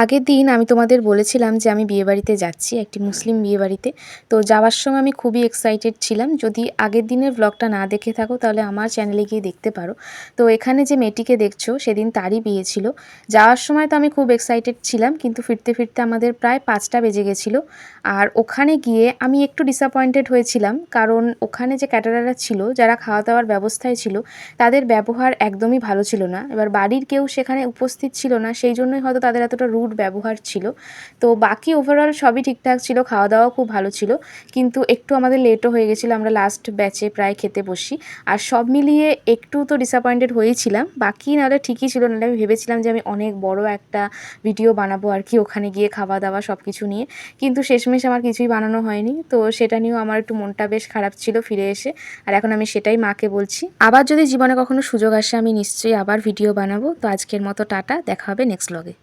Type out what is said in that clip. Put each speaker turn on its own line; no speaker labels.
আগের দিন আমি তোমাদের বলেছিলাম যে আমি বিয়েবাড়িতে যাচ্ছি, একটি মুসলিম বিয়েবাড়িতে। তো যাওয়ার সময় আমি খুবই এক্সাইটেড ছিলাম। যদি আগের দিনের ব্লগটা না দেখে থাকো তাহলে আমার চ্যানেলে গিয়ে দেখতে পারো। তো এখানে যে মেয়েটিকে দেখছো সেদিন তারই বিয়ে ছিল। যাওয়ার সময় তো আমি খুব এক্সাইটেড ছিলাম, কিন্তু ফিরতে ফিরতে আমাদের প্রায় 5টা বেজে গেছিলো। আর ওখানে গিয়ে আমি একটু ডিসঅ্যাপয়েন্টেড হয়েছিলাম, কারণ ওখানে যে ক্যাটারাররা ছিল, যারা খাওয়া দাওয়ার ব্যবস্থায় ছিল, তাদের ব্যবহার একদমই ভালো ছিল না। এবার বাড়ির কেউ সেখানে উপস্থিত ছিল না, সেই জন্যই হয়তো তাদের এতটা রুড ব্যবহার ছিল। তো বাকি ওভারঅল সবই ঠিকঠাক ছিল, খাওয়া দাওয়াও খুব ভালো ছিল, কিন্তু একটু আমাদের লেটও হয়ে গেছিলো। আমরা লাস্ট ব্যাচে প্রায় খেতে বসি। আর সব মিলিয়ে একটু তো ডিসঅ্যাপয়েন্টেড হয়েছিলাম। বাকি নাহলে ঠিকই ছিল, নাহলে আমি ভেবেছিলাম যে আমি অনেক বড় একটা ভিডিও বানাবো আর কি ওখানে গিয়ে খাওয়া দাওয়া সব কিছু নিয়ে। কিন্তু শেষমেশ আমার কিছুই বানানো হয়নি। তো সেটা নিয়েও আমার একটু মনটা বেশ খারাপ ছিল ফিরে এসে। আর এখন আমি সেটাই মাকে বলছি। আবার যদি জীবনে কখনো সুযোগ আসে আমি নিশ্চয়ই আবার ভিডিও বানাবো। তো আজকের মতো টাটা, দেখা হবে নেক্সট ব্লগে।